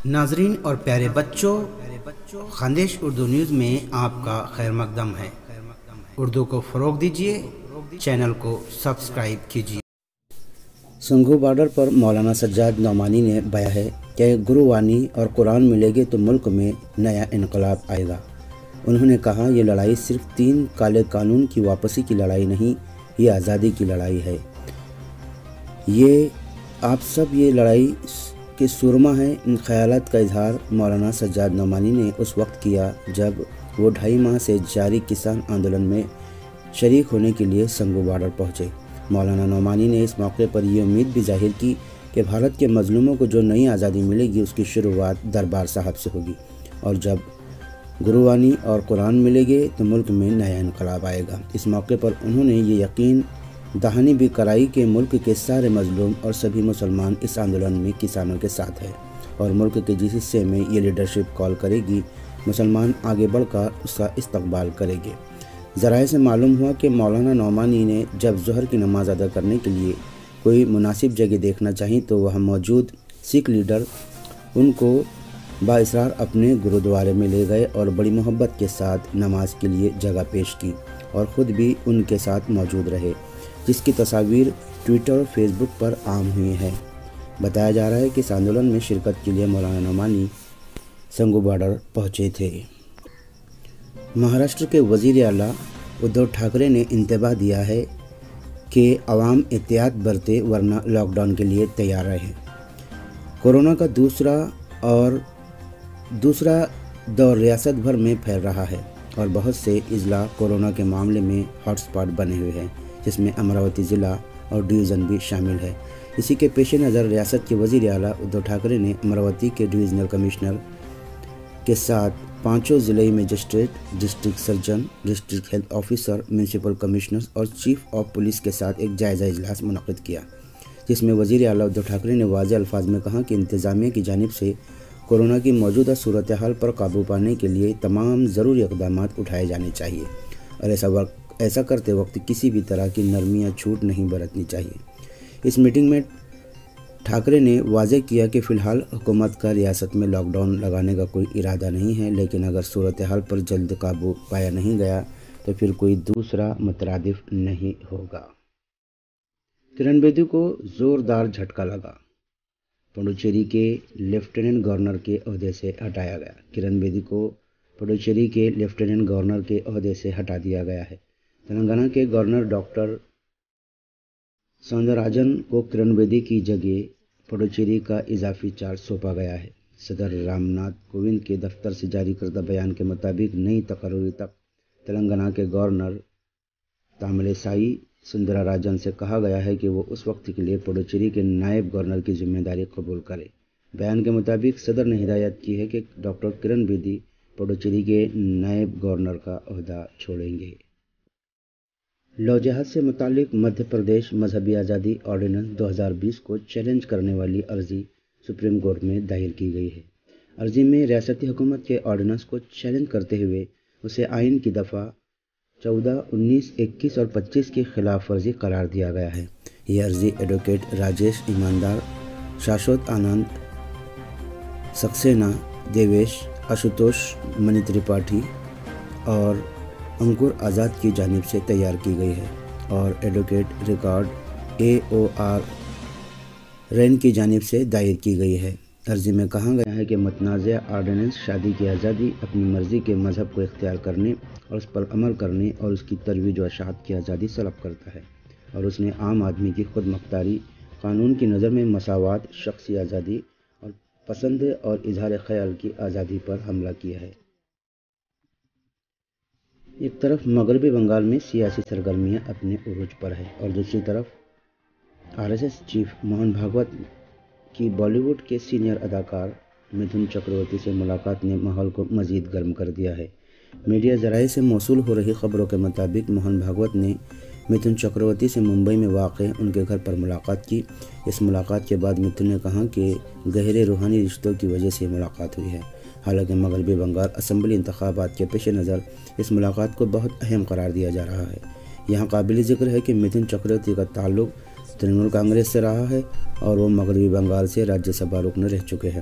ناظرین اور پیارے بچوں، خندش اردو نیوز میں آپ کا خیر مقدم ہے۔ اردو کو فروغ دیجیے، چینل کو سبسکرائب کیجیے۔ سنگھو بارڈر پر مولانا سجاد نعمانی نے بیان ہے کہ گرووانی اور قرآن ملے گے تو ملک میں نیا انقلاب آئے گا۔ انہوں نے کہا، یہ لڑائی صرف 3 کالے قانون کی واپسی کی لڑائی نہیں، یہ آزادی کی لڑائی ہے۔ یہ آپ سب یہ لڑائی کے سورما ہیں۔ ان خیالات کا اظہار مولانا سجاد نعمانی نے اس وقت کیا جب وہ 2.5 ماہ سے جاری کسان آندولن میں شریک ہونے کے لیے سنگھو بارڈر پہنچے۔ مولانا نعمانی نے اس موقع پر یہ امید بھی ظاہر کی کہ بھارت کے مظلوموں کو جو نئی آزادی ملے گی اس کی شروعات دربار صاحب سے ہوگی، اور جب گرووانی اور قرآن ملے گے تو ملک میں نیا انقلاب آئے گا۔ اس موقع پر انہوں نے یہ یقین دہانی بھی کرائی کہ ملک کے سارے مظلوم اور سبھی مسلمان اس آندولن میں کسانوں کے ساتھ ہیں، اور ملک کے جس حصے میں یہ لیڈرشپ کال کرے گی، مسلمان آگے بڑھ کر اس کا استقبال کریں گے۔ ذرائع سے معلوم ہوا کہ مولانا نعمانی نے جب ظہر کی نماز ادا کرنے کے لیے کوئی مناسب جگہ دیکھنا چاہی تو وہاں موجود سکھ لیڈر ان کو بااصرار اپنے گرودوارے میں لے گئے اور بڑی محبت کے ساتھ نماز کے لیے جگہ پیش کی، اور خود بھی ان کے ساتھ موجود رہے، جس کی تصاویر ٹویٹر اور فیس بک پر عام ہوئی ہیں۔ بتایا جا رہا ہے کہ اس آندولن میں شرکت کے لیے مولانا نعمانی سنگھو بارڈر پہنچے تھے۔ مہاراشٹر کے وزیر اعلیٰ ادھو ٹھاکرے نے انتباہ دیا ہے کہ عوام احتیاط برتے ورنہ لاک ڈاؤن کے لیے تیار رہیں۔ کورونا کا دوسرا دور ریاست بھر میں پھیل رہا ہے، اور بہت سے اضلاع کورونا کے معاملے میں ہاٹ اسپاٹ بنے ہوئے ہیں، جس میں امراوتی ضلع اور ڈویژن بھی شامل ہے۔ اسی کے پیش نظر ریاست کے وزیر اعلیٰ ادھو ٹھاکرے نے امراوتی کے ڈویژنل کمشنر کے ساتھ 5 ضلعی magistrate, district surgeon, district health officer, municipal commissioner اور چیف آف پولیس کے ساتھ ایک جائزہ اجلاس منعقد کیا، جس میں وزیر اعلیٰ ادھو ٹھاکرے نے واضح الفاظ میں کہا کہ انتظامیہ کی جانب سے کورونا کی موجودہ صورتحال پر قابو پانے کے لیے تمام ضروری اقدامات اٹھائے جانے چاہیے، اور ایسا کرتے وقت کسی بھی طرح کی نرمی یا چھوٹ نہیں برتنی چاہیے۔ اس میٹنگ میں ٹھاکرے نے واضح کیا کہ فی الحال حکومت کا ریاست میں لاک ڈاؤن لگانے کا کوئی ارادہ نہیں ہے، لیکن اگر صورتحال پر جلد قابو پایا نہیں گیا تو پھر کوئی دوسرا مترادف نہیں ہوگا۔ کرن بیدی کو زوردار جھٹکا لگا، پڈوچیری کے لیفٹیننٹ گورنر کے عہدے سے ہٹایا گیا۔ کرن بیدی کو پڈوچیری کے لیفٹیننٹ گورنر کے عہدے سے ہٹا دیا گیا ہے۔ تلنگانہ کے گورنر ڈاکٹر سوندراراجن کو کرن بیدی کی جگہ پڈوچیری کا اضافی چارج سونپا گیا ہے۔ صدر رام ناتھ کووند کے دفتر سے جاری کردہ بیان کے مطابق نئی تقرری تک تلنگانہ کے گورنر تاملسائی سوندراراجن سے کہا گیا ہے کہ وہ اس وقت کے لیے پڈوچیری کے نائب گورنر کی ذمہ داری قبول کرے۔ بیان کے مطابق صدر نے ہدایت کی ہے کہ ڈاکٹر کرن بیدی پڈوچیری کے نائب گورنر کا عہدہ چھوڑیں گے۔ لو جہاد سے متعلق مدھیہ پردیش مذہبی آزادی آرڈیننس 2020 کو چیلنج کرنے والی عرضی سپریم کورٹ میں دائر کی گئی ہے۔ عرضی میں ریاستی حکومت کے آرڈیننس کو چیلنج کرتے ہوئے اسے آئین کی دفعہ 14، 19، 21 اور 25 کی خلاف ورزی قرار دیا گیا ہے۔ یہ عرضی ایڈوکیٹ راجیش ایماندار، شاشوت آنند سکسینہ، دیویش آشوتوش منی ترپاٹھی اور انکر آزاد کی جانب سے تیار کی گئی ہے، اور ایڈوکیٹ ریکارڈ AOR رین کی جانب سے دائر کی گئی ہے۔ عرضی میں کہا گیا ہے کہ متنازع آرڈیننس شادی کی آزادی، اپنی مرضی کے مذہب کو اختیار کرنے اور اس پر عمل کرنے اور اس کی ترویج و اشاعت کی آزادی سلب کرتا ہے، اور اس نے عام آدمی کی خود مختاری، قانون کی نظر میں مساوات، شخصی آزادی اور پسند اور اظہار خیال کی آزادی پر حملہ کیا ہے۔ ایک طرف مغربی بنگال میں سیاسی سرگرمیاں اپنے عروج پر ہیں، اور دوسری طرف RSS چیف موہن بھاگوت کی بالی ووڈ کے سینئر اداکار متھن چکرورتی سے ملاقات نے ماحول کو مزید گرم کر دیا ہے۔ میڈیا ذرائع سے موصول ہو رہی خبروں کے مطابق موہن بھاگوت نے متھن چکرورتی سے ممبئی میں واقع ان کے گھر پر ملاقات کی۔ اس ملاقات کے بعد متھن نے کہا کہ گہرے روحانی رشتوں کی وجہ سے ملاقات ہوئی ہے۔ حالانکہ مغربی بنگال اسمبلی انتخابات کے پیش نظر اس ملاقات کو بہت اہم قرار دیا جا رہا ہے۔ یہاں قابل ذکر ہے کہ متھن چکرورتی کا تعلق ترنمول کانگریس سے رہا ہے، اور وہ مغربی بنگال سے راجیہ سبھا رکن رہ چکے ہیں۔